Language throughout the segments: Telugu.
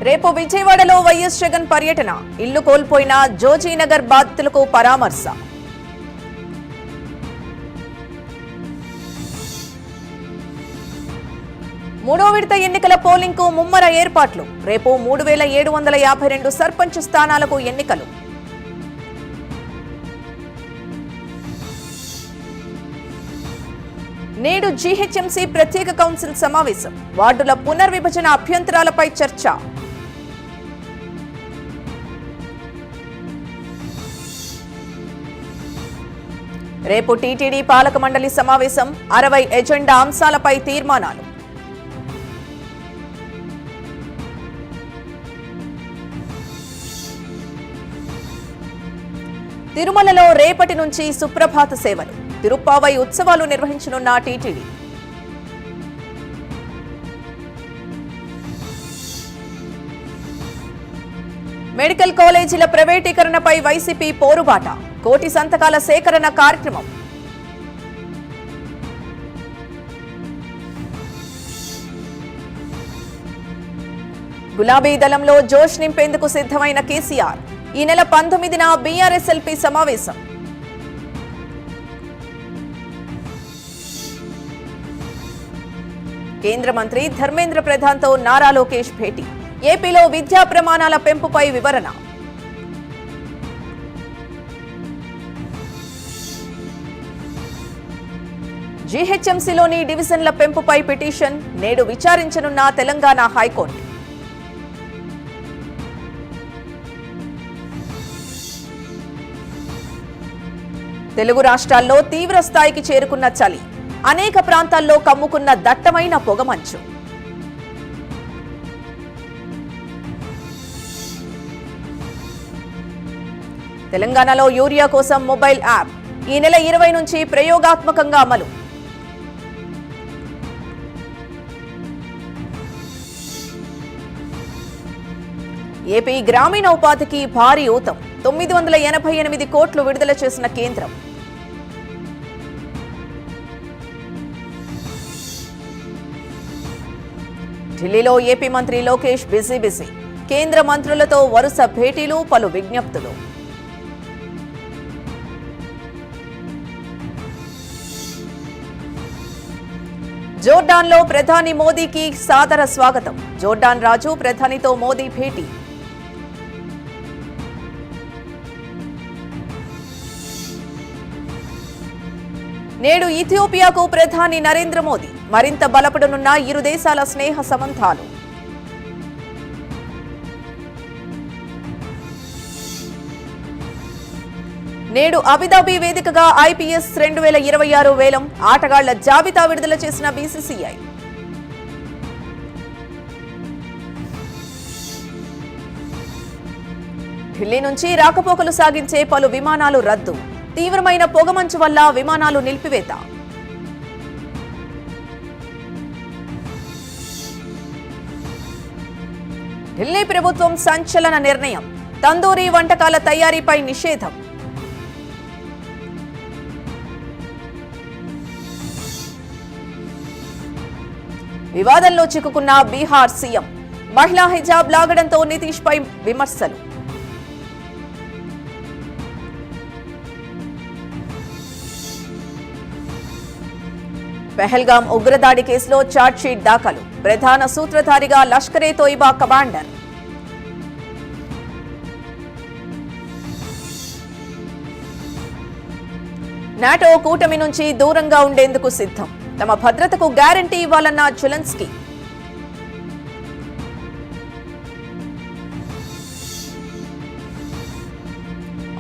రేపు విజయవాడలో వైఎస్ జగన్ పర్యటన. ఇల్లు కోల్పోయిన జోజీనగర్ బాధితులకు పరామర్శ. మూడో విడత ఎన్నికల పోలింగ్ కు ముమ్మర ఏర్పాట్లు. రేపు 3752 సర్పంచ్ స్థానాలకు ఎన్నికలు. నేడు జీహెచ్ఎంసీ ప్రత్యేక కౌన్సిల్ సమావేశం. వార్డుల పునర్విభజన అభ్యంతరాలపై చర్చ. రేపు టీటీడీ పాలక మండలి సమావేశం. 60 ఎజెండా అంశాలపై తీర్మానాలు. తిరుమలలో రేపటి నుంచి సుప్రభాత సేవలు. తిరుప్పావై ఉత్సవాలు నిర్వహించనున్న టీటీడీ. మెడికల్ కాలేజీల ప్రైవేటీకరణపై వైసీపీ పోరుబాట. కోటి సంతకాల సేకరణ కార్యక్రమం. గులాబీ దళంలో జోష్ నింపేందుకు సిద్ధమైన కేసీఆర్. ఈ నెల 19న బీఆర్ఎస్ఎల్పీ సమావేశం. కేంద్ర మంత్రి ధర్మేంద్ర ప్రధాన్తో నారా లోకేష్ భేటీ. ఏపీలో విద్యా ప్రమాణాల పెంపుపై వివరణ. జీహెచ్ఎంసీలోని డివిజన్ల పెంపుపై పిటిషన్ నేడు విచారించనున్న తెలంగాణ హైకోర్టు. తెలుగు రాష్ట్రాల్లో తీవ్ర స్థాయికి చేరుకున్న చలి. అనేక ప్రాంతాల్లో కమ్ముకున్న దట్టమైన పొగమంచు. తెలంగాణలో యూరియా కోసం మొబైల్ యాప్ ఈ నెల 20 నుంచి ప్రయోగాత్మకంగా అమలు. ఏపీ గ్రామీణ ఉపాధికి భారీ ఊతం. 988 కోట్లు విడుదల చేసిన కేంద్రం. ఢిల్లీలో ఏపీ మంత్రి లోకేష్ బిజీ. కేంద్ర మంత్రులతో వరుస భేటీలు, పలు విజ్ఞప్తులు. జోర్డాన్లో ప్రధాని మోదీకి సాదర స్వాగతం. జోర్డాన్ రాజు ప్రధానితో మోదీ భేటీ. నేడు ఇథియోపియాకు ప్రధాని నరేంద్ర మోదీ. మరింత బలపడనున్న ఇరు దేశాల స్నేహ సంబంధాలు. నేడు అబుదాబి వేదికగా ఐపీఎస్ 2026 వేలం. ఆటగాళ్ల జాబితా విడుదల చేసిన బీసీసీఐ. ఢిల్లీ నుంచి రాకపోకలు సాగించే పలు విమానాలు రద్దు. తీవ్రమైన పొగమంచు వల్ల విమానాలు నిలిపివేత. ఢిల్లీ ప్రభుత్వం సంచలన నిర్ణయం. తందూరీ వంటకాల తయారీపై నిషేధం. వివాదంలో చిక్కుకున్న బీహార్ సీఎం. మహిళా హిజాబ్ లాగడంతో నితీష్ పై విమర్శలు. పెహల్గాం ఉగ్రదాడి కేసులో ఛార్జ్షీట్ దాఖలు. ప్రధాన సూత్రధారిగా లష్కరే తోయిబా కమాండర్. నాటో కూటమి నుంచి దూరంగా ఉండేందుకు సిద్ధం. తమ భద్రతకు గ్యారంటీ ఇవ్వాలన్న జెలెన్స్కీ.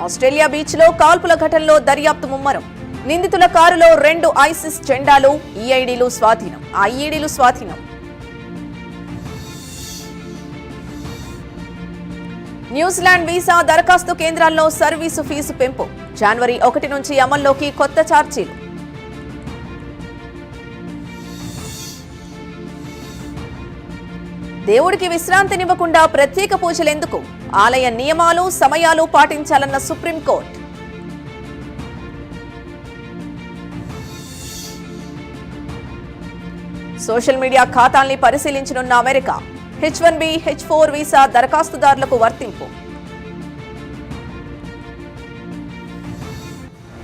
ఆస్ట్రేలియా బీచ్లో కాల్పుల ఘటనలో దర్యాప్తు ముమ్మరం. నిందితుల కారులో 2 ఐసిస్ జెండాలు, ఈఐడీలు స్వాధీనం. న్యూజిలాండ్ వీసా దరఖాస్తు కేంద్రాల్లో సర్వీసు ఫీజు పెంపు. జనవరి 1 నుంచి అమల్లోకి కొత్త ఛార్జీలు. దేవుడికి విశ్రాంతినివ్వకుండా ప్రత్యేక పూజలెందుకు? ఆలయ నియమాలు, సమయాలు పాటించాలన్న సుప్రీంకోర్టు. సోషల్ మీడియా ఖాతాల్ని పరిశీలించనున్న అమెరికా. H1B, H4 వీసా దరఖాస్తుదారులకు వర్తింపు